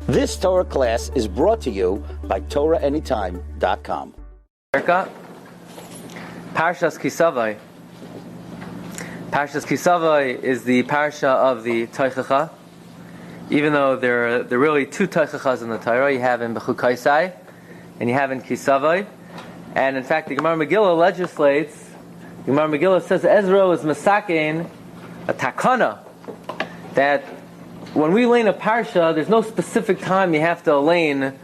This Torah class is brought to you by TorahAnytime.com. Parshas Kisavai. Parshas Kisavai is the Parsha of the Tochacha. Even though there are really two Tochachas in the Torah, you have in Bechukaisai and you have in Kisavai. And in fact, the Gemara Megillah legislates. The Gemara Megillah says Ezra was masakein a takana that when we lane a parsha, there's no specific time you have to lane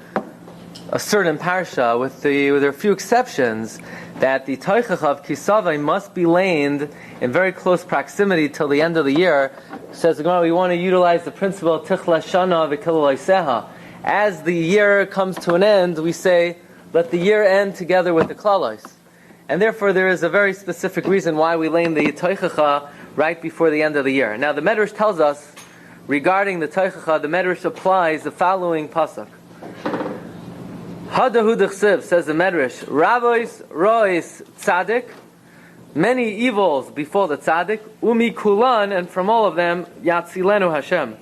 a certain parsha, with there are a few exceptions, that the Tochacha of Kisavai must be laned in very close proximity till the end of the year. Says the Gemara, we want to utilize the principle of Tichla Shana v'Kilolaiseha. As the year comes to an end, we say, let the year end together with the Klalos. And therefore there is a very specific reason why we lane the Tochacha right before the end of the year. Now the Medrash tells us, regarding the Tochacha, the Medrash applies the following pasuk. Hadahu d'chsiv, says the Medrash, Ravois rois tzadik, many evils befall the tzadik, umi kulan, and from all of them, yatzilenu Hashem.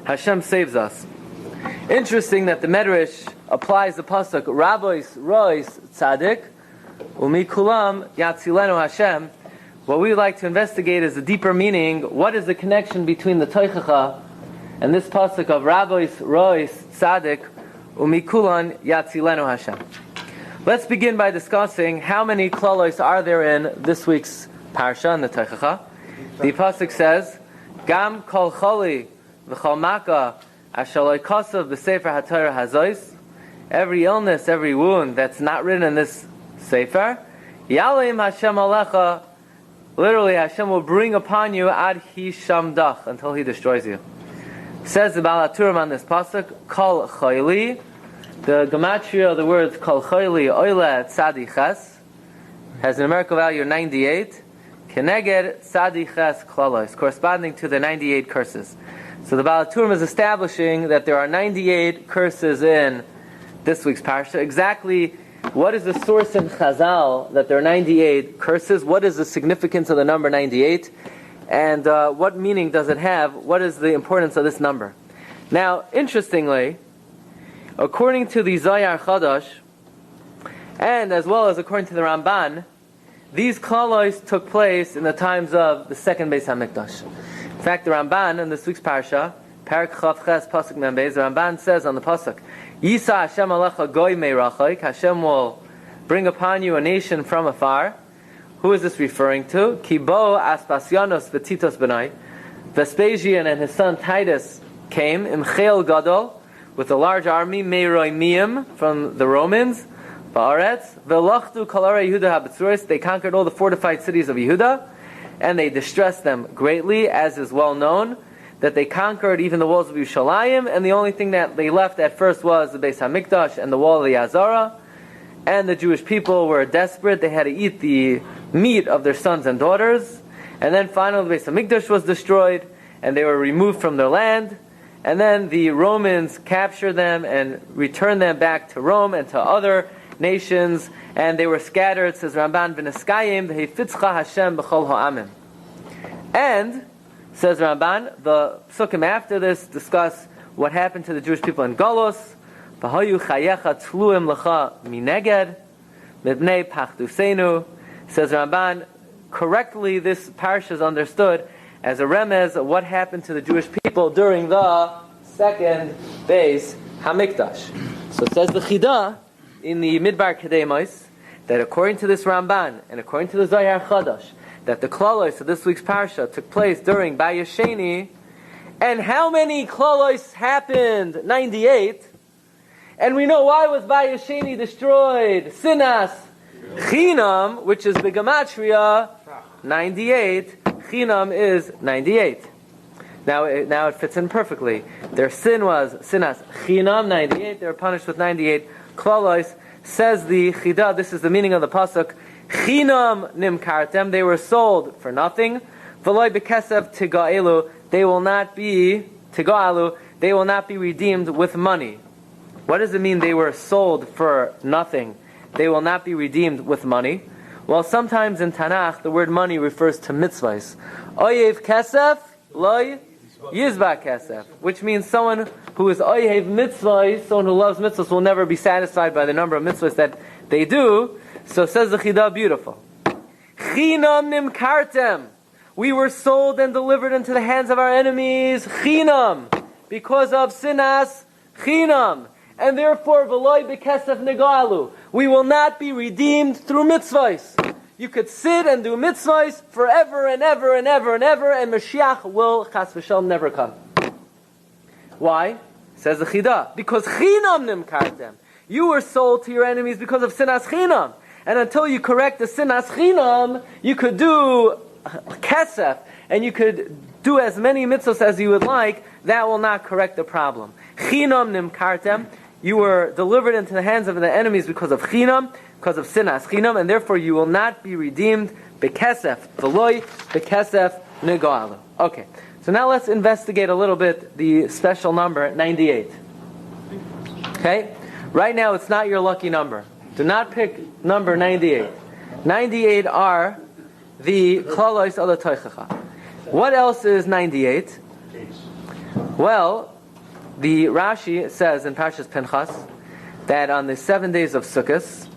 Hashem saves us. Interesting that the Medrash applies the pasuk, Ravois rois tzadik, umi kulam, yatzilenu Hashem. What we would like to investigate is the deeper meaning. What is the connection between the Tochacha and this pasuk of Ravois rois tzadik, umikulan yatzilenu Hashem? Let's begin by discussing how many klalos are there in this week's parsha in the Tochacha. The pasuk says, "Gam kol choli v'chol maka ashaloi kosav b'sefer haTorah hazois." Every illness, every wound that's not written in this sefer, Yalim Hashem alecha. Literally, Hashem will bring upon you ad hi shamdach, until He destroys you. Says the Baal HaTurim on this pasuk, Kol Chayli. The gematria of the words Kol Chayli Oile Tzadiches has a numerical value of 98. Keneged Tzadiches Klalos, corresponding to the 98 curses. So the Baal HaTurim is establishing that there are 98 curses in this week's parsha. Exactly what is the source in Chazal that there are 98 curses? What is the significance of the number 98? And what meaning does it have? What is the importance of this number? Now, interestingly, according to the Zohar Chadash, and as well as according to the Ramban, these klalos took place in the times of the second Beis HaMikdash. In fact, the Ramban in this week's parsha, Parak Chav Ches Pasuk Mem Beis, the Ramban says on the pasuk, Yisa Hashem alecha goy meirachik, Hashem will bring upon you a nation from afar. Who is this referring to? Kibo Aspasianos v'Titos Benai. Vespasian and his son Titus came, Imchel Gadol, with a large army, Meiroi Miyim, from the Romans, Ba'aretz, Velachtu Kalare Yehuda HaBetzuris, they conquered all the fortified cities of Yehuda, and they distressed them greatly, as is well known, that they conquered even the walls of Yerushalayim, and the only thing that they left at first was the Beis HaMikdash and the wall of the Azara. And the Jewish people were desperate. They had to eat the meat of their sons and daughters. And then finally the Beis HaMikdash was destroyed, and they were removed from their land. And then the Romans captured them and returned them back to Rome and to other nations, and they were scattered, says Ramban, V'neskayim v'hefitzcha Hashem b'chol ha'amim. And says Ramban, the psukim after this discuss what happened to the Jewish people in Golos. V'hayu chayecha tzluim lecha mineged mibnei pachduseinu. Says Ramban, correctly this parsha is understood as a remez of what happened to the Jewish people during the second Beis HaMikdash. So it says the Chidah in the Midbar Kedemos that according to this Ramban and according to the Zohar Chadash, that the klalos of this week's parsha took place during Bayesheni, and how many klalos happened? 98. And we know why was Bayesheni destroyed. Sinas Chinam, which is the gematria 98. Chinam is 98. Now it fits in perfectly. Their sin was Sinas Chinam 98. They were punished with 98 klalos. Says the Chidah, this is the meaning of the pasuk, Chinam nimkartem, they were sold for nothing. V'loy bekesef tigaelu, they will not be tigaelu, they will not be redeemed with money. What does it mean they were sold for nothing? They will not be redeemed with money. Well, sometimes in Tanakh the word money refers to mitzvahs. Oyev kesef loy yizba kesef, which means someone who is oyev mitzvahs, someone who loves mitzvahs, will never be satisfied by the number of mitzvahs that they do. So says the Chidah, beautiful. Chinam nimkartem. We were sold and delivered into the hands of our enemies. Chinam. Because of sinas. Chinam. And therefore, v'loy bekesef negalu. We will not be redeemed through mitzvahs. You could sit and do mitzvahs forever and ever and ever and ever, and Mashiach will, chas v'shalom, never come. Why? Says the Chidah. Because chinam nimkartem. You were sold to your enemies because of sinas chinam. And until you correct the sinas chinam, you could do kesef, and you could do as many mitzvahs as you would like. That will not correct the problem. Chinam nimkartem. You were delivered into the hands of the enemies because of chinam, because of sinas chinam, and therefore you will not be redeemed bekesef, v'loy bekesef negalu. Okay, so now let's investigate a little bit the special number 98. Okay, right now it's not your lucky number. Do not pick number 98. 98 are the klalos of the Tochacha. What else is 98? Well, the Rashi says in Parshas Pinchas that on the 7 days of Sukkot,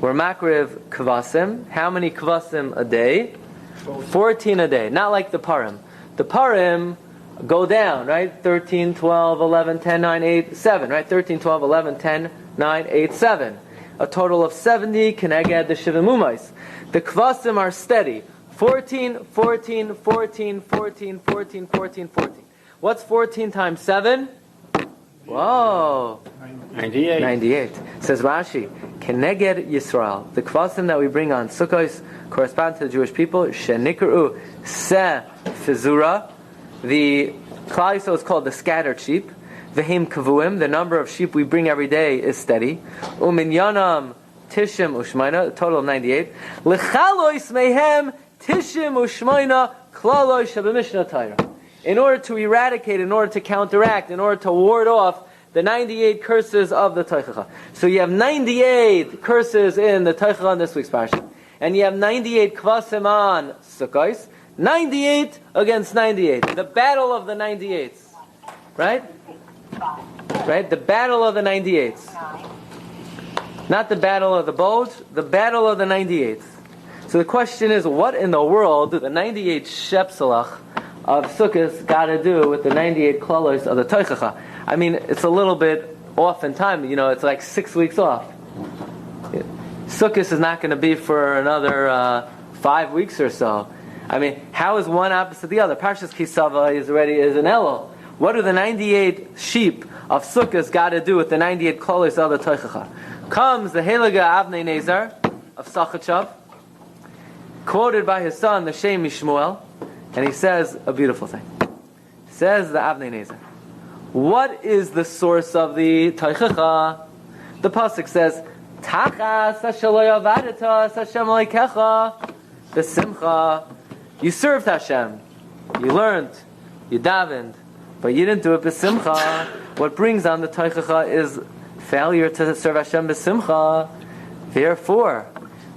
we're makriv kvasim. How many kvasim a day? 14 a day. Not like the parim. The parim go down, right? 13, 12, 11, 10, 9, 8, 7, right? 13, 12, 11, 10, 9, 8, 7. A total of 70 keneged the shivim umais. The kvasim are steady. 14, 14, 14, 14, 14, 14, 14. What's 14 times 7? Whoa. 98. 98. Says Rashi, Keneged Yisrael. The kvasim that we bring on Sukkos correspond to the Jewish people. Shenikru Se Fizura. The Klal Yisrael is called the scattered sheep. Vehim Kavuim. The number of sheep we bring every day is steady. Uminyanam Tishim Ushmaina. A total of 98. Lechalois Mehem Tishim Ushmaina Klalois Shabamishna Torah. In order to eradicate, in order to counteract, in order to ward off the 98 curses of the Tochacha. So you have 98 curses in the Tochacha in this week's Parsha. And you have 98 kvasim on Sukkos. 98 against 98. The battle of the 98s. Right? Right? The battle of the 98s. Not the battle of the bows, the battle of the 98s. So the question is, what in the world do the 98 Shepselach of Sukkot got to do with the 98 klalos of the Tochacha? I mean, it's a little bit off in time. You know, it's like 6 weeks off. Sukkot is not going to be for another 5 weeks or so. I mean, how is one opposite the other? Parshas Kisava is an Elul. What do the 98 sheep of Sukkot got to do with the 98 klalos of the Tochacha? Comes the Heliga Avnei Nezer of Sachachav, quoted by his son, the Shem Mishmuel, and he says a beautiful thing. Says the Avnei Nezer, what is the source of the Tochacha? The pasuk says, Tachas Hasheloy Avadatas Hashem Loikecha B'simcha. You served Hashem, you learned, you davened, but you didn't do it b'simcha. What brings on the Tochacha is failure to serve Hashem b'simcha. Therefore,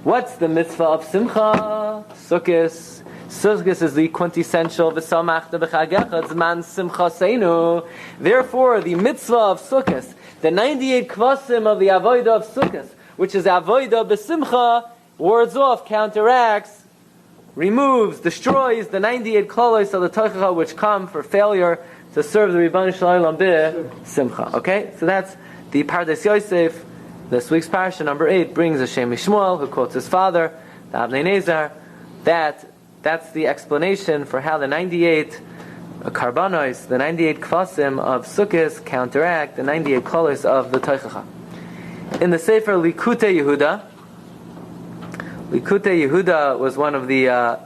what's the mitzvah of simcha? Sukkos. Sukkos is the quintessential v'samachta b'chagecha zman simcha seinu. Therefore, the mitzvah of Sukkos, the 98 kvasim of the avodah of Sukkos, which is avodah b'simcha, wards off, counteracts, removes, destroys the 98 klalos of the Tochacha which come for failure to serve the Rebbeinu Shalom b'simcha. Okay, so that's the Pardes Yosef. This week's Parsha, number 8, brings a Shem Mishmuel, who quotes his father, the Avnei Nezer. That's the explanation for how the 98 karbanos, the 98 kvasim of Sukkot counteract the 98 klalos of the Tochacha. In the Sefer Likutei Yehuda, Likutei Yehuda was one of the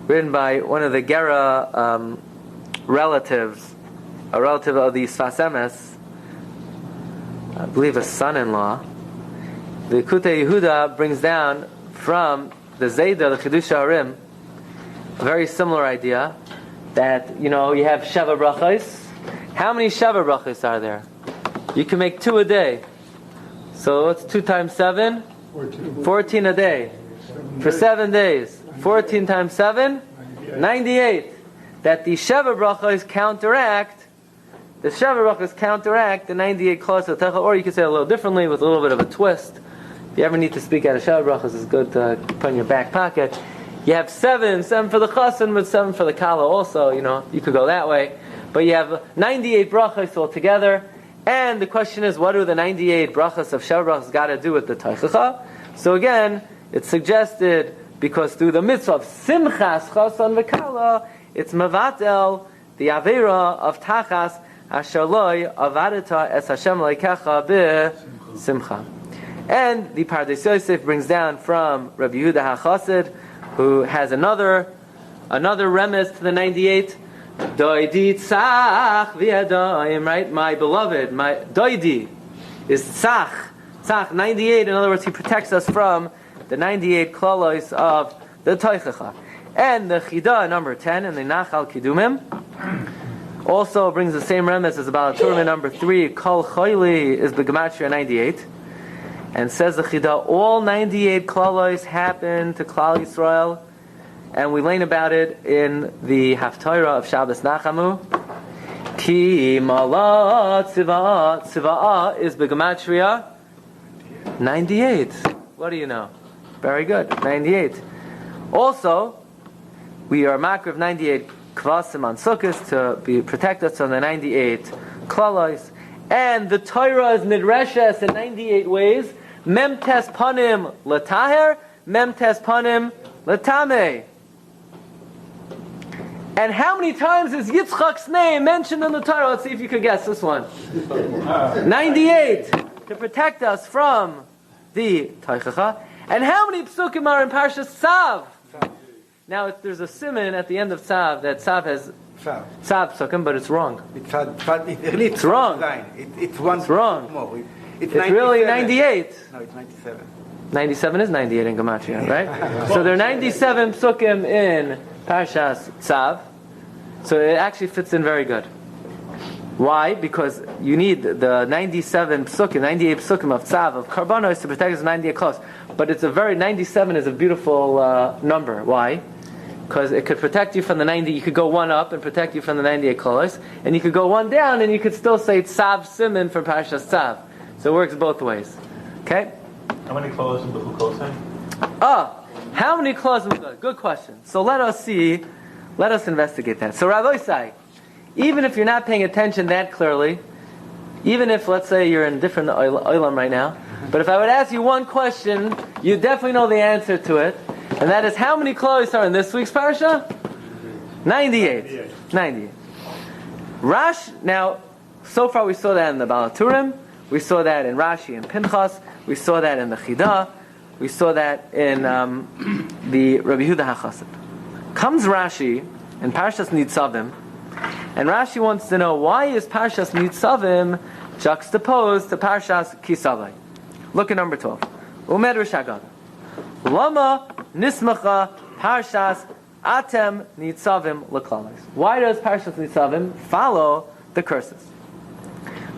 written by one of the Gera relatives, a relative of the Sfas Emes, I believe a son-in-law. The Likutei Yehuda brings down from the Zayda, the Chidush HaRim, a very similar idea that, you know, you have Sheva Brachos. How many Sheva Brachos are there? You can make 2 a day. So what's 2 times 7? 14 a day. For 7 days. 14 times 7? 98. That the Sheva Brachos counteract the Sheva Brachos counteract the 98 clause of Tochacha, or you could say it a little differently with a little bit of a twist. If you ever need to speak out of Sheva Brachos, it's good to put in your back pocket. You have 7 for the Chassan, but 7 for the Kala also, you could go that way. But you have 98 brachos altogether, and the question is, what do the 98 brachos of Sheva Brachos got to do with the Tochacha? So again, it's suggested, because through the mitzvah of Simchas Chasan v'Kala, it's Mavatel, the Avera of Tachas, Asher loy avadata es Hashem leikecha b'simcha. And the Pardes Yosef brings down from Rabbi Yehuda HaNasi, who has another remes to the 98. Doidi tzach v'yadayim, right? My beloved, my doidi is tzach 98. In other words, he protects us from the 98 klalos of the Tochacha. And the Chida, number 10, and the Nachal Kidumim, also brings the same remes as about Torah number 3. Kol Choyli is the Gematria 98. And says the Chida, all 98 klalos happen to Klal Yisrael, and we learn about it in the Haftarah of Shabbos Nachamu. Ki Mala Tziva'ah is the Gematria 98. What do you know? Very good, 98. Also, we are makar of 98 kvasim on Sukkot to protect us from the 98 klalos. And the Torah is nidreshes in 98 ways. Memtes panim lataher, memtes panim latame. And how many times is Yitzchak's name mentioned in the Torah? Let's see if you can guess this one. 98 to protect us from the Tochacha. And how many psukim are in Parshas Sav? Now, there's a siman at the end of Sav that Sav has Sav psukim, but it's wrong. It's wrong. It's wrong. It's really 98. No, it's 97. 97 is 98 in Gematria, right? So there are 97 psukim in Parshas Sav. So it actually fits in very good. Why? Because you need the 97 psukim, 98 psukim of Sav, of Karbanos, to protect us 98 close. But 97 is a beautiful number. Why? Because it could protect you from the 90. You could go one up and protect you from the 98 close, and you could go one down and you could still say Tzav Siman for Parshas Tzav. So it works both ways. Okay? How many clothes in the Chukosim? How many clauses? Good question. So let us investigate that. So Rabbi Isai, even if you're not paying attention that clearly, even if, let's say, you're in different olam right now, but if I would ask you one question, you definitely know the answer to it, and that is, how many clothes are in this week's Parsha? 98. Now, so far we saw that in the Balaturim, we saw that in Rashi and Pinchas, we saw that in the Chida, we saw that in the Rabbi Yehuda HaNasi. Comes Rashi in Parshas Nitzavim, and Rashi wants to know, why is Parshas Nitzavim juxtaposed to Parshas Kisavai? Look at number 12. Umed Rishagad. Lama Nismacha Parshas Atem Nitzavim L'Klalos. Why does Parshas Nitzavim follow the curses?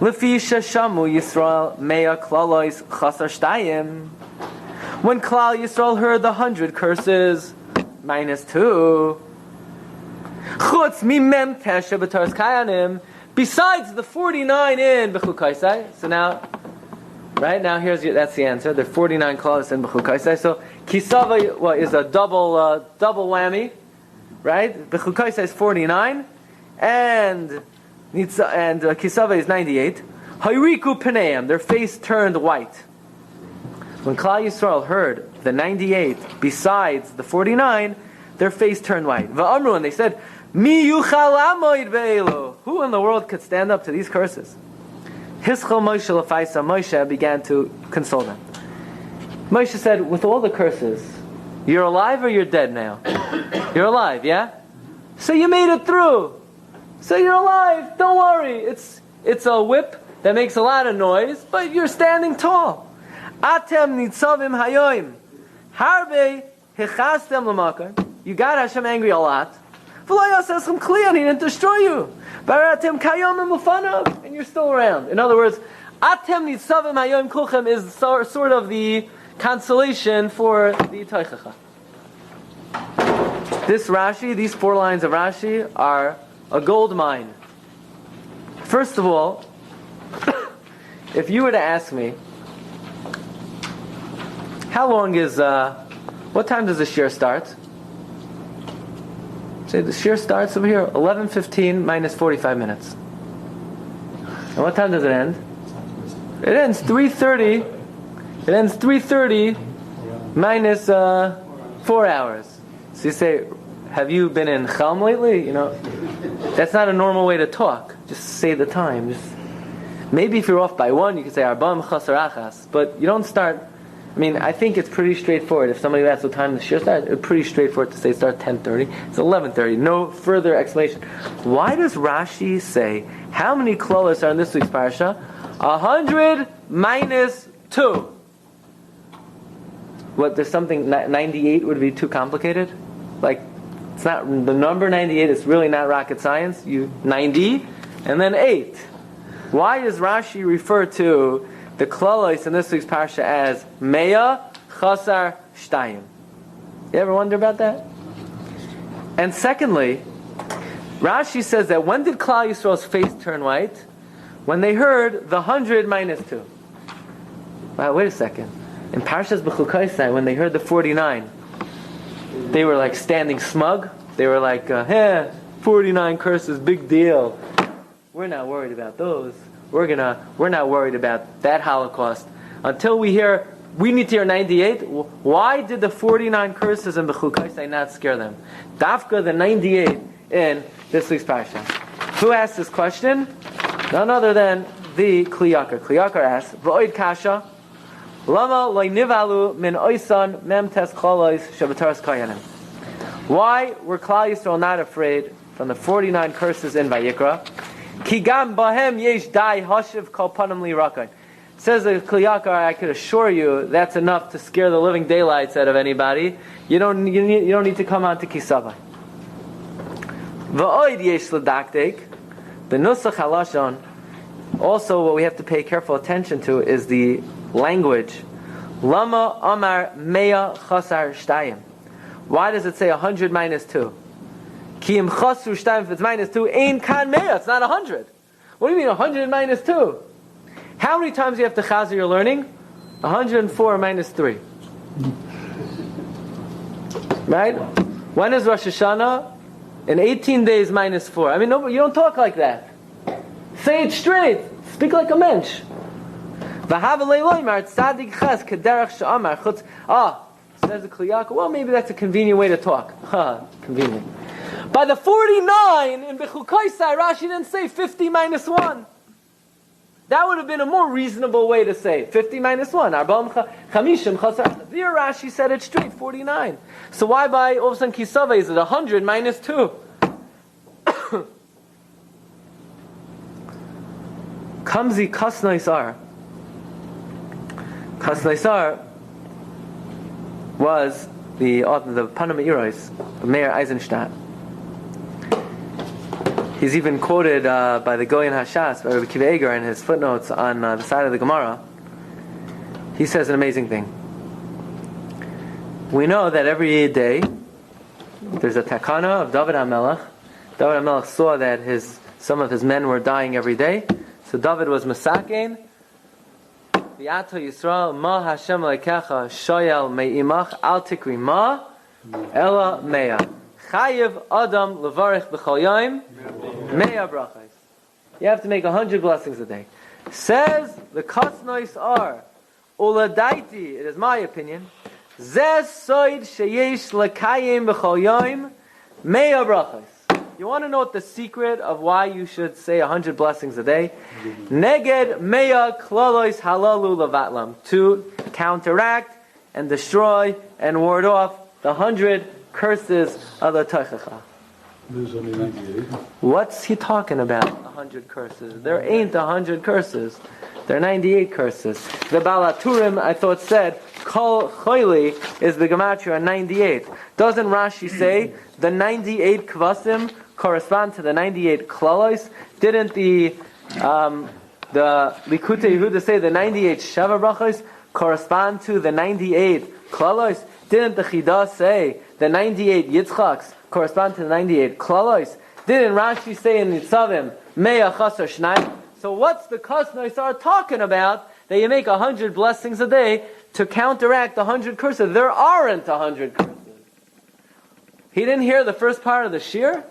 Lefi Sheshamu Yisrael Mea Klalos Chasar Shtayim. When Klal Yisrael heard the 100 curses, -2. Chutz mimem tesha b'taras kayanim. Besides the 49 in B'chukaisai. So now, right now, that's the answer. There are 49 clauses in B'chukaisai. So Kisava is a double whammy, right? B'chukaisai is 49, and Kisava is 98. Hayriku Paneim, their face turned white. When Klal Yisrael heard the 98 besides the 49, their face turned white. Va'amru, and they said, Mi yuchal amoid ve'elu. Who in the world could stand up to these curses? Hischel Moshe lefaisa. Moshe began to console them. Moshe said, with all the curses, you're alive or you're dead now? You're alive, yeah? So you made it through. So you're alive. Don't worry. It's a whip that makes a lot of noise, but you're standing tall. Atem nitzavim hayoim. Harbe hichastem l'makar. You got Hashem angry a lot. V'lo yaseschem kliyan, he didn't destroy you. Baratem kayomim l'fanav, and you're still around. In other words, atem nitzavim hayoim kulchem is sort of the consolation for the Tochacha. This Rashi, these 4 lines of Rashi, are a gold mine First of all, if you were to ask me, how long is, what time does the shiur start? Say the shiur starts over here, 11:15 minus 45 minutes. And what time does it end? It ends 3:30. It ends 3:30 minus 4 hours. So you say, have you been in Chelm lately? You know, that's not a normal way to talk. Just say the time. Maybe if you're off by 1, you could say Arba'im Chasar Achas. But you don't start. I mean, I think it's pretty straightforward. If somebody asks what time the shiur starts, it's pretty straightforward to say start 10:30. It's 11:30. No further explanation. Why does Rashi say how many klolos are in this week's parsha? 100 minus 2. What? There's something 98 would be too complicated. Like it's not the number 98. It's really not rocket science. You 90 and then 8. Why does Rashi refer to the klolos in this week's parsha as Meya Chasar Shtayim? You ever wonder about that? And secondly, Rashi says that when did Klal Yisrael's face turn white? When they heard the 100 minus 2. Wow, wait a second. In Parshas B'chukoisai, when they heard the 49, they were like standing smug. They were like, 49 curses, big deal. We're not worried about those. We're not worried about that Holocaust. Until we need to hear 98. Why did the 49 curses in B'chukoisai not scare them? Dafka the 98 in this week's Parsha. Who asked this question? None other than the Kli Yakar. Kli Yakar asks, V'oid kasha, lama loy nivalu min oisan mem tes cholos shabataras kayanim. Why were Klal Yisrael not afraid from the 49 curses in Vayikra? Ki gam bahem yesh dai hashiv kol panim li rakai. Says the Kli Yakar, I could assure you that's enough to scare the living daylights out of anybody. You don't need to come on to Kisava. V'oid yesh l'daktek. The nusach halashon. Also, what we have to pay careful attention to is the language. Lama amar meya chasar shtayim. Why does it say 100 minus 2? Ki im chasru shtayim, if it's minus 2, ein kan meya, it's not 100. What do you mean 100 minus 2? How many times do you have to chazer your learning? 104 minus 3. Right? When is Rosh Hashanah? In 18 days minus 4. I mean, no, you don't talk like that. Say it straight. Speak like a mensch. Says the Kli Yakar, well, maybe that's a convenient way to talk. Convenient. By the 49 in B'chukoisai, Rashi didn't say 50 minus 1. That would have been a more reasonable way to say 50 minus 1. Arba'im chamishim chasar. There Rashi said it straight, 49. So why by all of a sudden Kisava is it 100 minus 2? Kamzi Kasnaisar. Kasnaisar was the author of the Panama Eros, Meir Eisenstadt. He's even quoted by the Goyen Hashas, by Rabbi Kiva Eger, in his footnotes on the side of the Gemara. He says an amazing thing. We know that every day there's a takana of David HaMelech. David HaMelech saw that some of his men were dying every day. So David was masakein. V'ato Yisrael ma Hashem lekecha shoyel me'imach al tikri ma ela meya. Chayiv adam levarich b'chol yom meya brachos. You have to make 100 blessings a day. Says the kasnois are uladaiti. It is my opinion. Zeh soid sheyesh lekayim b'chol yom meya brachos. You want to know what the secret of why you should say 100 blessings a day? Neged meya klalois halalu levatlam. To counteract and destroy and ward off the 100 curses of the Tochacha. There's only 98. What's he talking about, 100 curses? There ain't 100 curses. There are 98 curses. The Balaturim, I thought, said, Kol Choili is the Gematria 98. Doesn't Rashi say the 98 kvasim correspond to the 98 klalos? Didn't the Likutei Yehuda say the 98 Sheva brachos correspond to the 98 klalos? Didn't the Chidah say the 98 Yitzchaks correspond to the 98 klalos? Didn't Rashi say in Nitzavim, Mea chasar shnayim. So what's the kasna start talking about that you make 100 blessings a day to counteract 100 curses? There aren't 100 curses. He didn't hear the first part of the Shiur?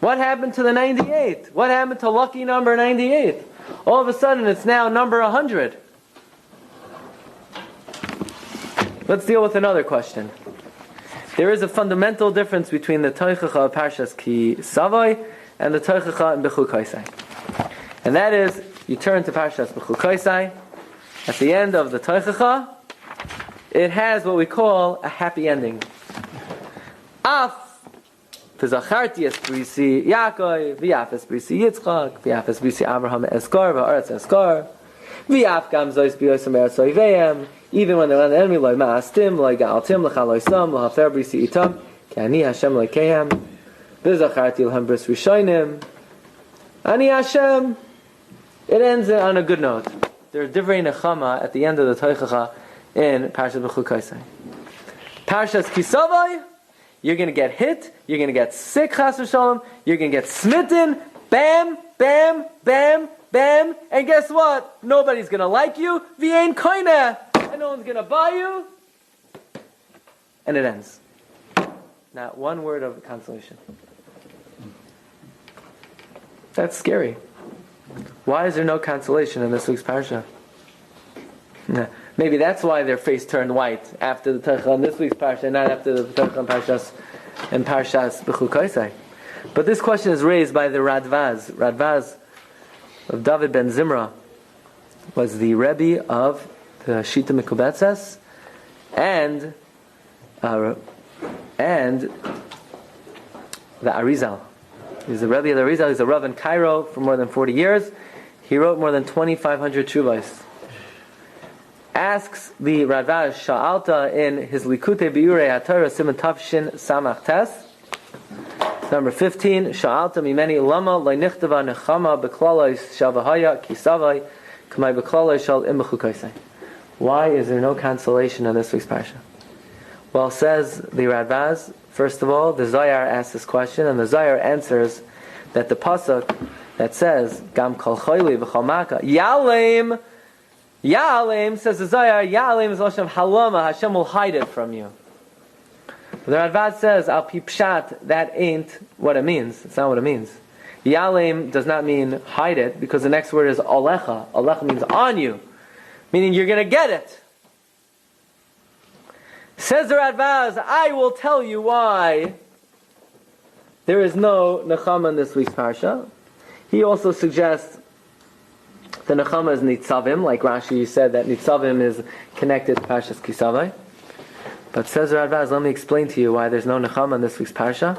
What happened to the 98? What happened to lucky number 98? All of a sudden it's now number 100. Let's deal with another question. There is a fundamental difference between the Tochacha of Parshas Ki Savo and the Tochacha in Bechukoisai. And that is, you turn to Parshas Bechukoisai. At the end of the Tochacha, it has what we call a happy ending. Af V'zacharti es brisi Yaakov, v'yaf es brisi Yitzchak, v'yaf es brisi Abraham eskar, v'aretz eskar, v'yaf gam zois b'yosem eretz oiveim. Even when they're on the enemy, loy ma'astim, loy ga'altim, l'chaloisam, l'hafer brisi itam, ki ani Hashem l'kehem, v'zacharti l'hem bris rishonim, ani Hashem. It ends on a good note. There's divrei nechama at the end of the Tochacha in Parshas Bechukoisai. Parshas Ki Savo, you're going to get hit, you're going to get sick, chas v'shalom, you're going to get smitten, bam, bam, bam, bam, and guess what? Nobody's going to like you, v'yein koineh, and no one's going to buy you, and it ends. Not one word of consolation. That's scary. Why is there no consolation in this week's Parsha? Maybe that's why their face turned white after the Tochacha in this week's Parsha, and not after the Tochacha in Parshas Bechukoisai. But this question is raised by the Radvaz. Radvaz of David ben Zimra was the Rebbe of the Shita Mikubetzes and the Arizal. He's the Rebbe of the Arizal. He's a Rav in Cairo for more than 40 years. He wrote more than 2,500 Tshuvos. Asks the Radvaz Sha'alta in his Likutei Biurei HaTorah Siman Tafshin Samach Tes, number 15. Sha'alta mimeni lama le'nichtava nechama beklalois shavahaya kisavai k'may beklalois shal im bechukoisai. Why is there no consolation in this week's Parsha? Well, says the Radvaz, first of all, the Zohar asks this question, and the Zohar answers that the pasuk that says Gam kol choili v'chol maka Ya'aleim, Ya'aleim, says the Zohar, Ya'aleim is Lashon halama, Hashem will hide it from you. The Radvaz says Al pi pshat, that ain't what it means. It's not what it means. Ya'aleim does not mean hide it, because the next word is alecha. Alecha means on you, meaning you're going to get it. Says the Radvaz, I will tell you why there is no nechama in this week's Parsha. He also suggests the nechama is nitzavim, like Rashi said that nitzavim is connected to Parshas Ki Savo. But says the Radvaz, let me explain to you why there's no nechama in this week's Parsha.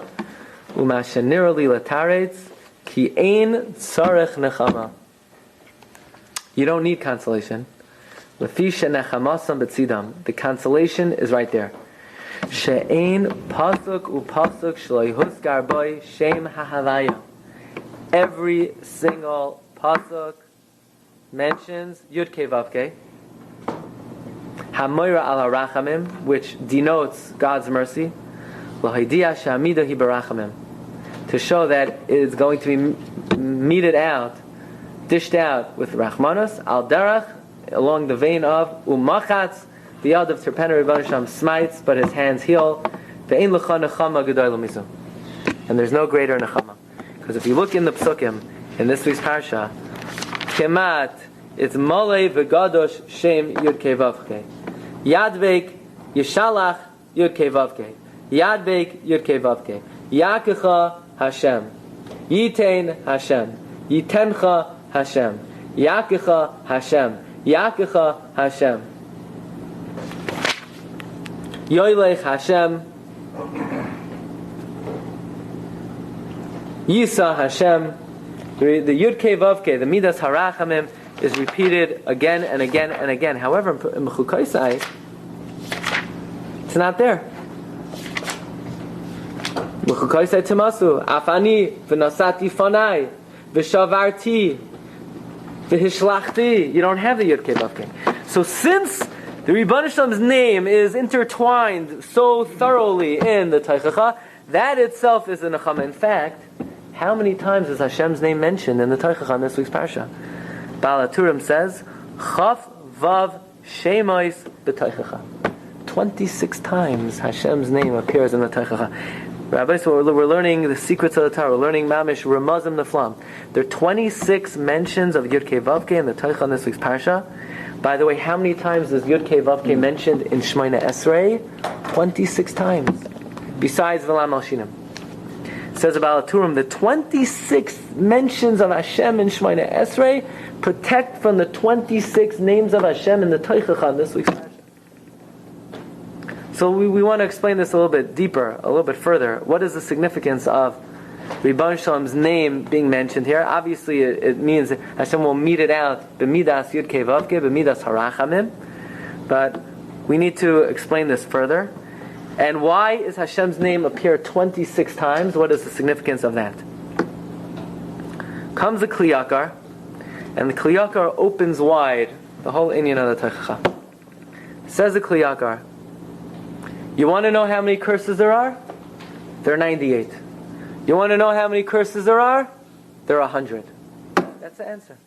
Umashenirali lataretz ki ein tzarech nechama. You don't need consolation. The consolation is right there. She'ein pasuk upasuk shlo yihuzkar boi shem hahavaya. Every single pasuk mentions Yud Kei Vav Kei, Hamoira al harachamim, which denotes God's mercy, L'haidiya she'amida hi barachamim, to show that it is going to be meted out, dished out with rachmanos al derech, along the vein of umachatz, the yad of Terpena Rebbeinu Shalom smites, but his hands heal. Ve'ein lecha nechama gedolah mizu, and there's no greater nechama. Because if you look in the psukim in this week's parsha, kemat, it's malei v'gadosh shem yud kei vav kei, yadveik yishalach yud kei vav kei, yadveik yud kei vav kei, yakecha Hashem, yitein Hashem, yitencha Hashem, yakecha Hashem, yakecha Hashem, yoylech Hashem, Yisa Hashem. The Yud Kei Vav Kei, the Midas Harachamim, is repeated again and again and again. However, in Mechukoisai, it's not there. Mechukoisai Timasu, Afani, V'nasati Fanai, V'shavarti, V'hishlachti. You don't have the Yud Kei Vav Kei. So since the Rebbeinu Shalom's name is intertwined so thoroughly in the Tochacha, that itself is a nechama. In fact, how many times is Hashem's name mentioned in the Tochacha in this week's Parsha? Baal HaTurim says, Chaf Vav Shemois b'Tochacha. 26 times Hashem's name appears in the Tochacha. Rabbis, we're learning the secrets of the Torah. We're learning Mamish Ramazim Neflam. There are 26 mentions of Yud Kei Vav Kei in the Tochacha in this week's Parsha. By the way, how many times is Yud Kei Vav Kei mentioned in Shemona Esrei? 26 times. Besides V'lam Al Shinim. Says about Turim, the 26 mentions of Hashem in Shemona Esrei protect from the 26 names of Hashem in the Tochacha in this week's Parsha. So we want to explain this a little bit deeper, a little bit further. What is the significance of Ribbon Shalom's name being mentioned here? Obviously, it means Hashem will mete it out, b'midas Yud Kei Vav Kei, b'midas Harachamim. But we need to explain this further. And why is Hashem's name appear 26 times? What is the significance of that? Comes the Kli Yakar, and the Kli Yakar opens wide the whole inyan of the Tochacha. Says the Kli Yakar, you want to know how many curses there are? There are 98. You want to know how many curses there are? There are 100. That's the answer.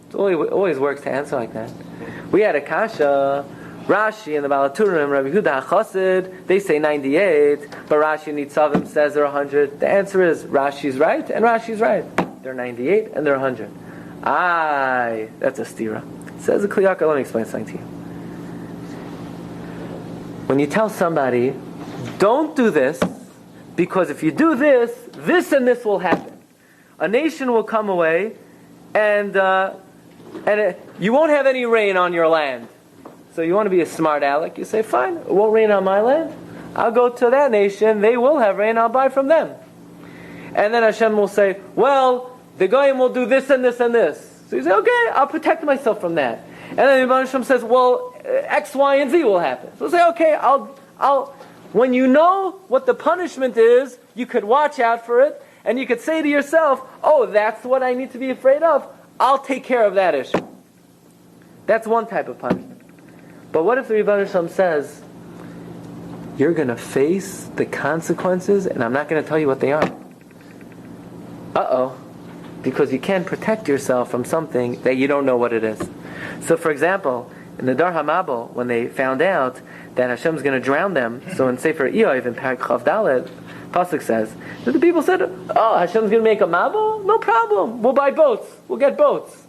It always works to answer like that. We had a kasha, Rashi and the Baal HaTurim, Rabbi Yehuda HaNasi, they say 98, but Rashi and Nitzavim says there are 100. The answer is Rashi's right and Rashi's right. There are 98 and there are 100. Aye, that's a stira. Says the Kli Yakar, let me explain something to you. When you tell somebody, don't do this, because if you do this, this and this will happen. A nation will come away, and you won't have any rain on your land. So you want to be a smart aleck, you say, fine, it won't rain on my land. I'll go to that nation, they will have rain, I'll buy from them. And then Hashem will say, well, the Goyim will do this and this and this. So you say, okay, I'll protect myself from that. And then Hashem says, well, X, Y, and Z will happen. So say, okay, I'll. When you know what the punishment is, you could watch out for it, and you could say to yourself, oh, that's what I need to be afraid of. I'll take care of that issue. That's one type of punishment. But what if the Rebbe Hashem says, you're going to face the consequences, and I'm not going to tell you what they are? Uh-oh. Because you can't protect yourself from something that you don't know what it is. So, for example, in the Dar HaMabel, when they found out that Hashem's going to drown them, so in Sefer Eoiv, in Parak Chav Dalet, Pasuk says, that the people said, oh, Hashem's going to make a Mabel? No problem. We'll buy boats. We'll get boats.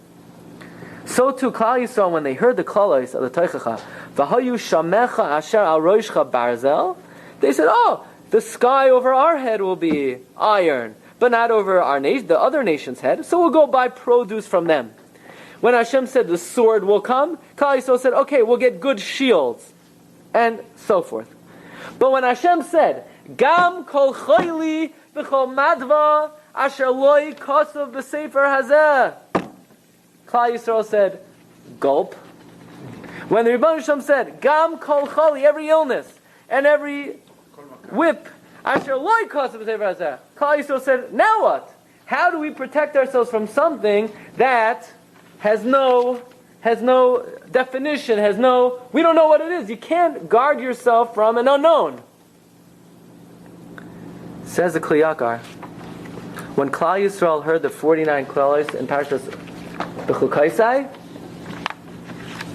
So too, Klal Yisrael, when they heard the Klalos of the Tochacha, V'hayu shamecha asher al roshcha barzel, they said, oh, the sky over our head will be iron, but not over the other nation's head, so we'll go buy produce from them. When Hashem said the sword will come, Klal Yisrael said, okay, we'll get good shields, and so forth. But when Hashem said, Gam kol chayli v'chol madva asher loi kosav b'sefer hazeh, Klal Yisrael said, gulp. When the Rebbe Hashem said, Gam kol chali, every illness and every whip, asher loi kosav b'sefer hazeh, Klal Yisrael said, now what? How do we protect ourselves from something that has no definition, we don't know what it is. You can't guard yourself from an unknown. Says the Kli Yakar, when Klal Yisrael heard the 49 klalos in Parshas B'chukaisai,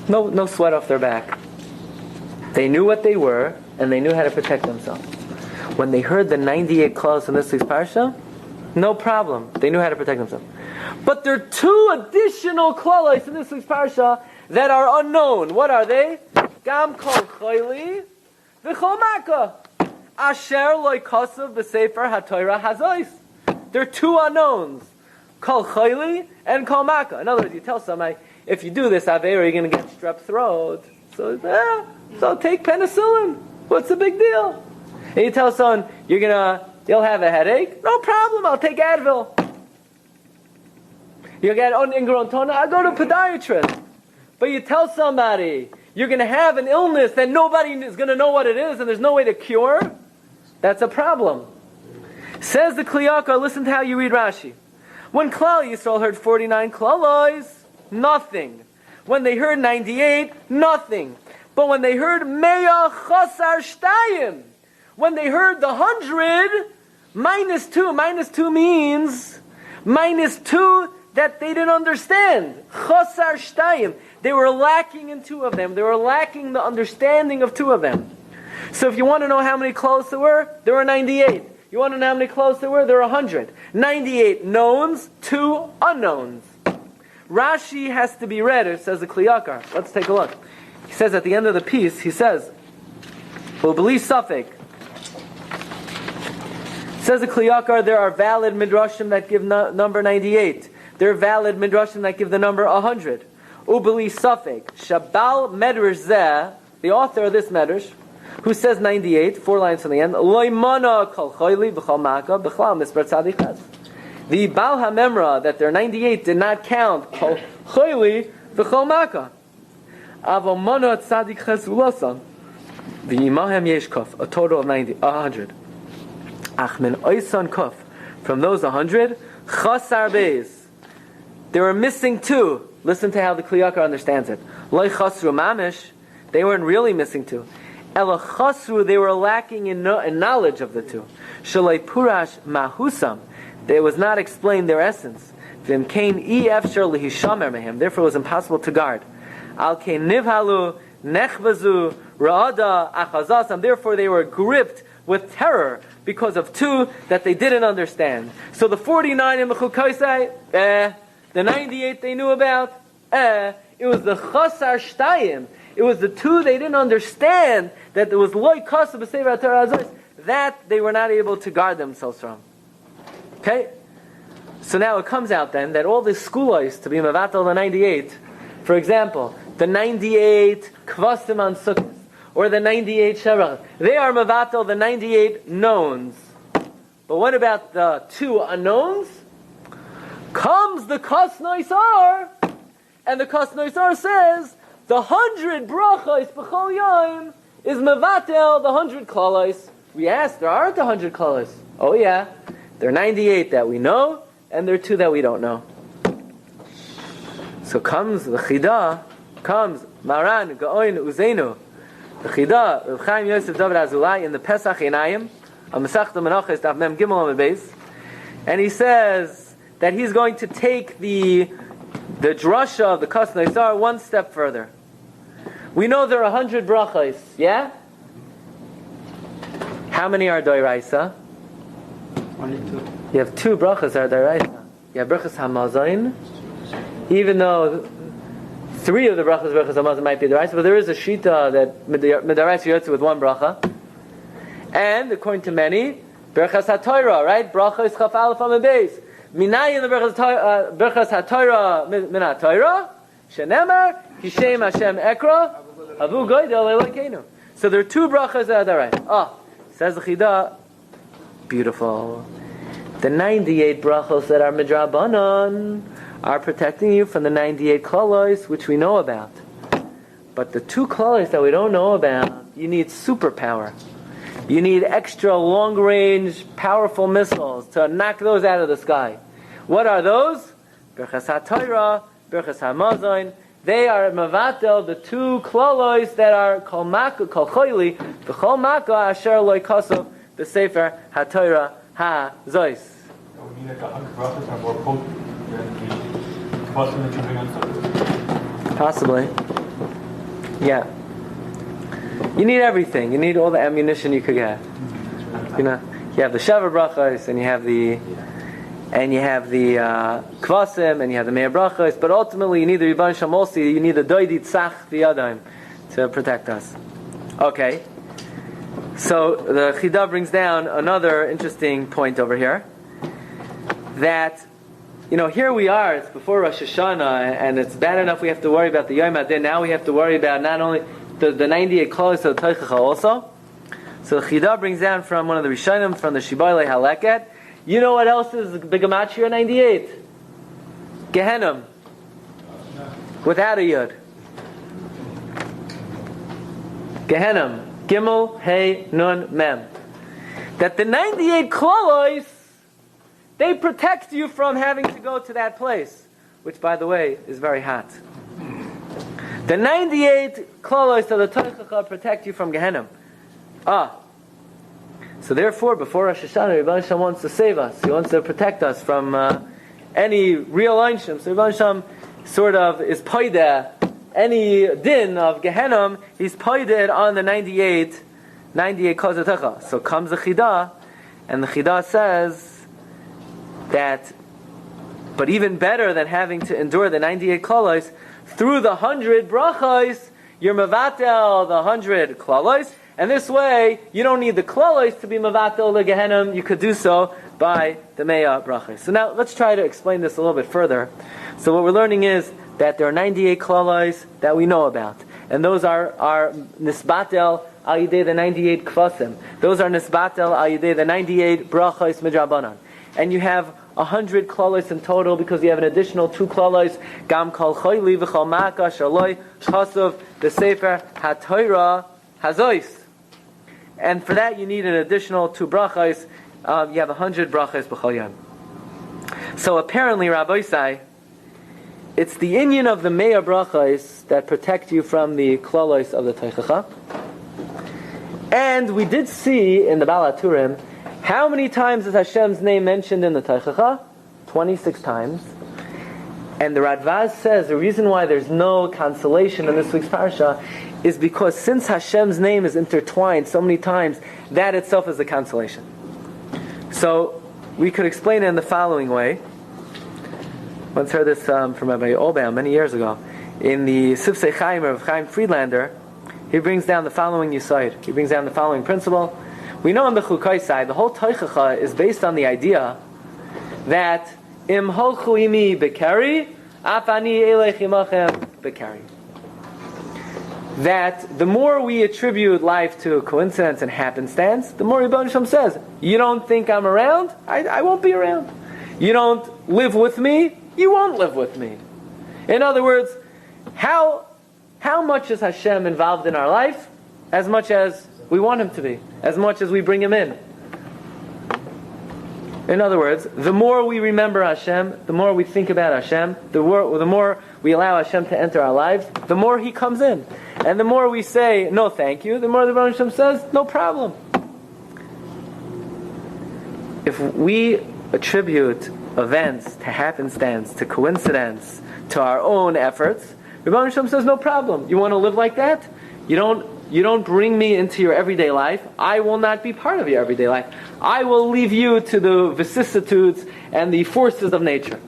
no sweat off their back. They knew what they were, and they knew how to protect themselves. When they heard the 98 klalos in this week's Parsha, no problem. They knew how to protect themselves. But there are two additional klalos in this week's Parsha that are unknown. What are they? Gam kol chayli v'chol maka asher loy kosav b'sefer haTorah hazois. There are two unknowns. Kol chayli and kol maka. In other words, you tell somebody, if you do this aveira, you're going to get strep throat. So take penicillin. What's the big deal? And you tell someone, you'll have a headache. No problem, I'll take Advil. You get ingrontona, I'll go to a podiatrist. But you tell somebody you're going to have an illness that nobody is going to know what it is and there's no way to cure, that's a problem. Says the Kli Yakar, listen to how you read Rashi. When Klal Yisrael heard 49 klalos, nothing. When they heard 98, nothing. But when they heard Meya Chasar Shtayim, when they heard the 100, Minus 2. Minus 2 means minus 2 that they didn't understand. Chosar shtayim. They were lacking in 2 of them. They were lacking the understanding of 2 of them. So if you want to know how many clothes there were 98. You want to know how many clothes there were 100. 98 knowns, 2 unknowns. Rashi has to be read, it says the Kliyakar. Let's take a look. He says at the end of the piece, he says, Ubli Safek. Says the Kliyakar, there are valid midrashim that give number 98. There are valid midrashim that give the number 100. Ubli Safek. Shabal Medrash Zeh, the author of this Medrash, who says 98, 4 lines from the end, Loimana kol choyli v'chol maka b'chlal misper tzadichas. The Baal HaMemra, that there are 98, did not count kol choyli v'chol maka. Avomana tzadichas ulasan. V'yimahem yesh kuf, a total of 100. Achmen oisan kuf. From those 100, chasar beis. They were missing 2. Listen to how the Kliyakar understands it. Loi chasru mamish. They weren't really missing 2. Ela chasru, they were lacking in knowledge of the 2. Shalei purash mahusam. It was not explained their essence. V'im kain efshar lihishamer mehem. Therefore, it was impossible to guard. Al kain nivhalu nechvazu ra'ada achazasam. Therefore, they were gripped with terror because of 2 that they didn't understand. So the 49 in the Chukaisai, the 98 they knew about, it was the chasar shtayim. It was the 2 they didn't understand, that there was loy kasa b'sefer Torah that they were not able to guard themselves from. Okay? So now it comes out then that all this schoolites to be mevatel the 98, for example, the 98 kvasim on Sukkot, or the 98 sharach, they are mevatel the 98 knowns. But what about the 2 unknowns? Comes the Kas Noisar, and the Kas Noisar says, the 100 brachos b'chol yom is mevatel the 100 klalos. We asked, there aren't 100 klalos. Oh yeah, there are 98 that we know, and there are 2 that we don't know. So comes the Chida, comes Maran Gaon Uzenu, the Chida of Chaim Yosef David Azulai in the Pesach Einayim, on Masechta Menachos Daf Mem Gimel on the base, and he says that he's going to take the drasha of the Kas Noisar one step further. We know there are 100 brachos, yeah? How many are doiraisa? Only 2. You have 2 brachos are doiraisa. You have brachos hamazayin, even though 3 of the brachos hamazayin might be doiraisa, but there is a shita that midaraisa yotze with 1 bracha. And according to many, brachos haTorah, right? Brachos chaf aleph on the base. Minayin the brachos haTorah min haTorah, shenemar kishem Hashem ekra avu goydel elokeinu. So there are 2 brachos that are right. Says the Chida, beautiful. The 98 brachos that are midrabanan are protecting you from the 98 klalos, which we know about. But the 2 klalos that we don't know about, you need superpower. You need extra long-range, powerful missiles to knock those out of the sky. What are those? Berchas HaTorah, Berchas HaMazon. They are mevatel, the 2 klalos that are kol maka, kol choyli, v'chol maka asher loy kosov, the sefer HaTorah HaZois. We need like 100 brachos are more potent than the kvasim that you bring on Sukkot. Possibly. Yeah. You need everything. You need all the ammunition you could get. You know, you have the Sheva brachos, and you have the kvasim, and you have the Meir brachos, but ultimately you need the Ribbon Shamosi, you need the Doidi Tzach V'yadayim to protect us. Okay. So the Chida brings down another interesting point over here, that, here we are, it's before Rosh Hashanah, and it's bad enough we have to worry about the Yom HaDin, now we have to worry about not only the 98 klalos of the Tochacha also. So the Chida brings down from one of the Rishonim, from the Shibalei Haleket. You know what else is the Gematria 98? Gehenim. Without a Yud. Gehenim. Gimel, Hey, Nun, Mem. That the 98 klalos, they protect you from having to go to that place, which, by the way, is very hot. The 98 klalos of the Tochacha protect you from Gehenim. So So therefore, before Rosh Hashanah, Rebbe Hashem wants to save us. He wants to protect us from any real einshim. So Rebbe Hashem sort of is paida, any din of Gehenna, he's paided on the 98 Tochacha. So comes the Chidah, and the Chidah says that, but even better than having to endure the 98 klalos, through the 100 brachos, you're mevatel the 100 klalos, and this way, you don't need the klalos to be mevatel the Gehenna, you could do so by the Meya brachos. So now, let's try to explain this a little bit further. So what we're learning is that there are 98 klalos that we know about, and those are nisbatel al yidei the 98 kvasim. Those are nisbatel al yidei the 98 brachos midrabanan. And you have 100 klalos in total because you have an additional 2 klalos, gam kol choyli v'chol maka shaloi chasov the sefer haTorah hazois. And for that you need an additional 2 brachos. You have 100 brachos b'chol yom. So apparently, Rabbi Say, it's the inyan of the Meya brachos that protect you from the klalos of the Tochacha. And we did see in the Baal HaTurim, how many times is Hashem's name mentioned in the Tochacha? 26 times. And the Radvaz says the reason why there's no consolation in this week's Parsha is because since Hashem's name is intertwined so many times, that itself is the consolation. So we could explain it in the following way. Once heard this from Rabbi Olbaum many years ago. In the Sifsei Chaim of Chaim Friedlander, he brings down the following yisoid. He brings down the following principle. We know on the Chukai side, the whole Tochacha is based on the idea that Im holchu imi bekari, afani elech imachem bekari. That the more we attribute life to coincidence and happenstance, the more Rebbe Hashem says, you don't think I'm around? I won't be around. You don't live with me? You won't live with me. In other words, how much is Hashem involved in our life? As much as we want Him to be. As much as we bring Him in. In other words, the more we remember Hashem, the more we think about Hashem, the more we allow Hashem to enter our lives, the more He comes in. And the more we say, no thank you, the more the Rebbe Hashem says, no problem. If we attribute events to happenstance, to coincidence, to our own efforts, Rebbe Hashem says, no problem. You want to live like that? You don't bring me into your everyday life. I will not be part of your everyday life. I will leave you to the vicissitudes and the forces of nature.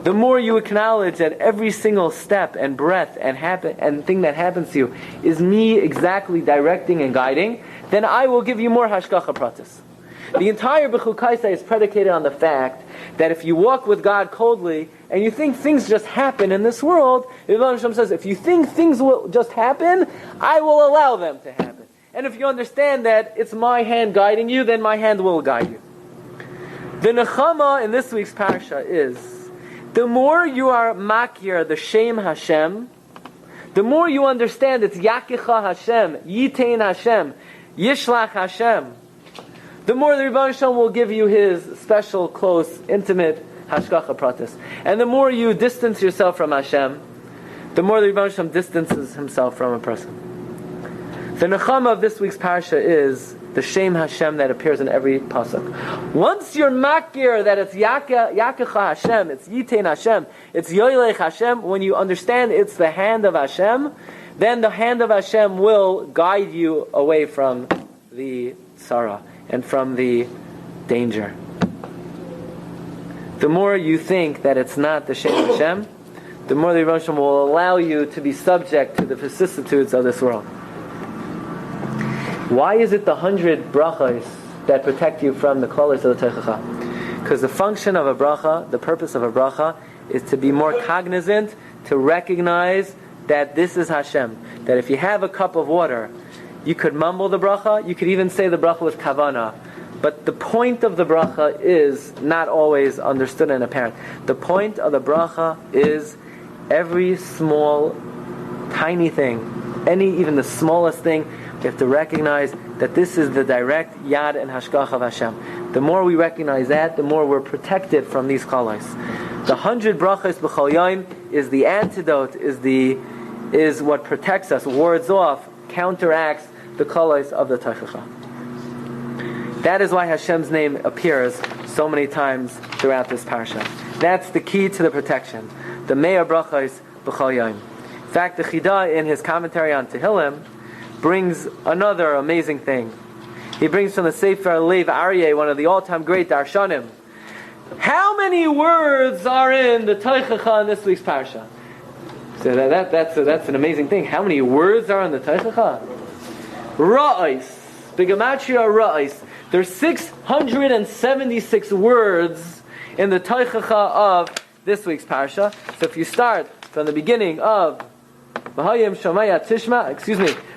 The more you acknowledge that every single step and breath and thing that happens to you is me exactly directing and guiding, then I will give you more hashgacha pratis. The entire B'chukaisa is predicated on the fact that if you walk with God coldly and you think things just happen in this world, Rebbe Hashem says, if you think things will just happen, I will allow them to happen. And if you understand that it's my hand guiding you, then my hand will guide you. The nechama in this week's parsha is, the more you are makir, the shem Hashem, the more you understand it's Yakicha Hashem, Yitein Hashem, Yishlach Hashem, the more the Rebbe Hashem will give you His special, close, intimate hashgacha pratis. And the more you distance yourself from Hashem, the more the Rebbe Hashem distances himself from a person. The nechama of this week's parsha is the Shem Hashem that appears in every pasuk. Once you're makir that it's Yakecha Hashem, it's Yitein Hashem, it's Yoylech Hashem, when you understand it's the hand of Hashem, then the hand of Hashem will guide you away from the tzara and from the danger. The more you think that it's not the Shem Hashem, the more the Rebbe Hashem will allow you to be subject to the vicissitudes of this world. Why is it the 100 brachos that protect you from the klalos of the Tochacha? Because the function of a bracha, the purpose of a bracha, is to be more cognizant, to recognize that this is Hashem. That if you have a cup of water, you could mumble the bracha, you could even say the bracha with kavana. But the point of the bracha is not always understood and apparent. The point of the bracha is every small, tiny thing, even the smallest thing, you have to recognize that this is the direct yad and hashgach of Hashem. The more we recognize that, the more we're protected from these klalos. The 100 brachos b'chol yom is the antidote, is what protects us, wards off, counteracts the klalos of the Tochacha. That is why Hashem's name appears so many times throughout this parsha. That's the key to the protection. The Meir brachos b'chol yom. In fact, the Chida in his commentary on Tehillim brings another amazing thing. He brings from the Sefer Lev Aryeh, one of the all-time great darshanim. How many words are in the Tochacha in this week's parsha? So that's an amazing thing. How many words are in the Tochacha? Ra'is. The Gematria Ra'is. There's 676 words in the Tochacha of this week's parsha. So if you start from the beginning of V'hayim Shomaya Tishma,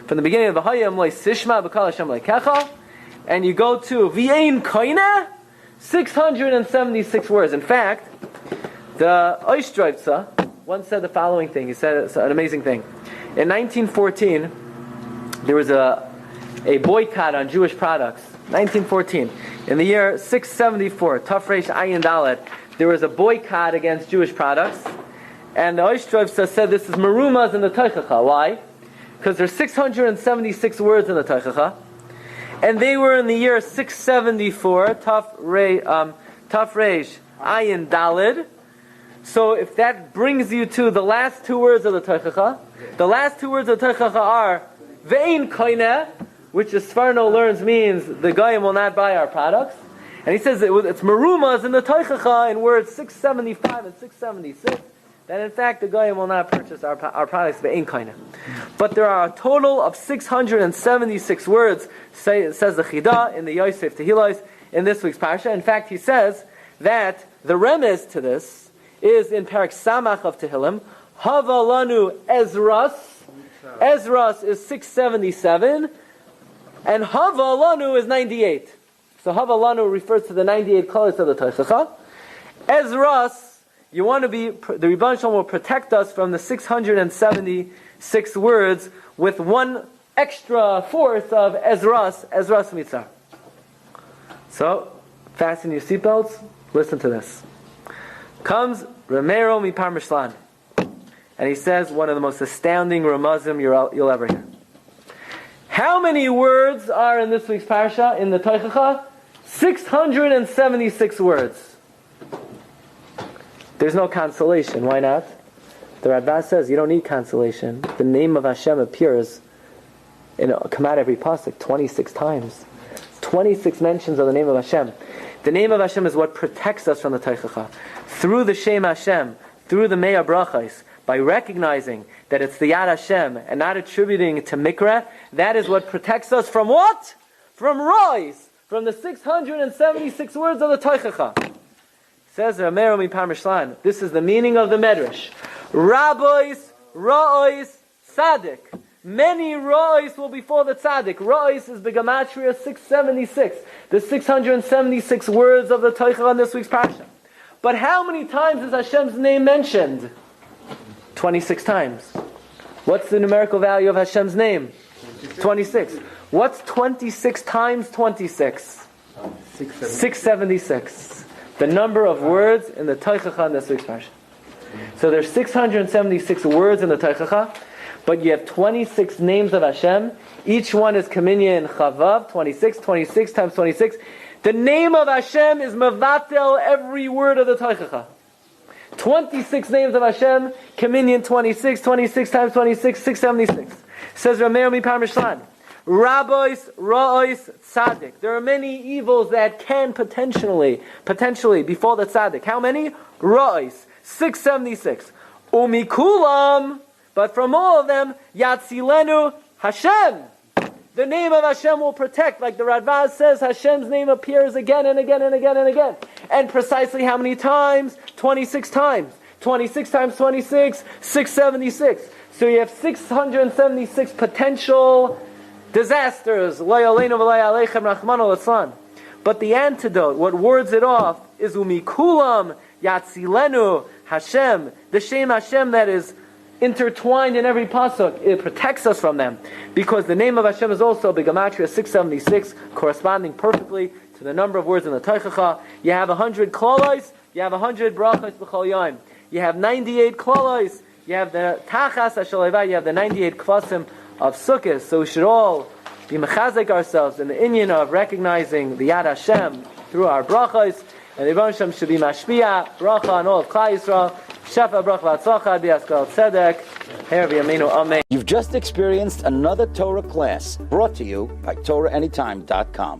from the beginning of V'hayim Loy Sishma B'kal Hashem Leikecha, and you go to V'yein Koine, 676 words. In fact, the Oishtreitza once said the following thing. He said it's an amazing thing. In 1914, there was a boycott on Jewish products. 1914. In the year 674, Tafresh Ayin Dalet, there was a boycott against Jewish products. And the Oishtreitza said this is marumas in the Tochacha. Why? Because there's 676 words in the Tochacha. And they were in the year 674, Tafresh Ayin Daled. So if that brings you to the last two words of the Tochacha, the last two words of the Tochacha are Ve'in Koineh, which as Sfarno learns means the Goyim will not buy our products. And he says it's marumas in the Tochacha in words 675 and 676. That in fact the Goyim will not purchase our products Ve'in Koineh. But there are a total of 676 words, says the Chida in the Yosef Tehillos in this week's Parsha. In fact, he says that the remez to this is in Parak Samach of Tehillim. Hava Lanu Ezras. Ezras is 677. And Hava Lanu is 98. So Hava Lanu refers to the 98 colors of the Tochacha. Ezras, you want to be, the Rebbeinu Shalom will protect us from the 676 words with one extra fourth of Ezras Mitzah. So, fasten your seatbelts, listen to this. Comes Ramero Mipar Mishlan, and he says one of the most astounding ramazim you'll ever hear. How many words are in this week's parsha in the Tochacha? 676 words. There's no consolation. Why not? The Rabbah says you don't need consolation. The name of Hashem appears come out every pasuk 26 times. 26 mentions of the name of Hashem. The name of Hashem is what protects us from the Tochacha. Through the Shem Hashem, through the Meir Brachos, by recognizing that it's the Yad Hashem and not attributing it to Mikra, that is what protects us from what? From Rois, from the 676 words of the Tochacha. Says Ramero Mipar Mishlan, this is the meaning of the Medrash. Rabbis, Ra'os, Tzaddik. Many Ra'os will be for the Tzaddik. Ra'os is the Gematria 676. The 676 words of the Tochacha on this week's Parsha. But how many times is Hashem's name mentioned? 26 times. What's the numerical value of Hashem's name? 26. What's 26 times 26? 676. The number of words in the Tochacha on this week's Parsha. So there's 676 words in the Tochacha, but you have 26 names of Hashem. Each one is Kaminyan Chavav, 26 times 26. The name of Hashem is Mevatel every word of the Tochacha. 26 names of Hashem, Kaminyan 26 times 26, 676. Says Rameir Mipar Mishlan, Rabbis, Ra'os, Tzaddik. There are many evils that can potentially befall the Tzaddik. How many? Ra'os, 676. Umikulam, but from all of them, Yatzilenu Hashem. The name of Hashem will protect. Like the Radvaz says, Hashem's name appears again and again and again and again. And precisely how many times? 26 times. 26 times 26, 676. So you have 676 potential disasters. But the antidote, what wards it off, is Umikulam, Yatzilenu Hashem. The Shem Hashem that is intertwined in every pasuk, it protects us from them, because the name of Hashem is also Gematria 676, corresponding perfectly to the number of words in the Tochacha. You have 100 klolos, you have 100 brachos b'chol yom, you have 98 klolos, you have the tachas hashaleva, you have the 98 kvasim of Sukkot. So we should all be mechazek ourselves in the inyan of recognizing the Yad Hashem through our brachos, and the Rebbe Hashem should be mashpia, bracha on all of Klal Yisrael, shefa bracha v'atzlacha, bi'askal tzedek, her v'yameinu, amen. You've just experienced another Torah class brought to you by TorahAnytime.com.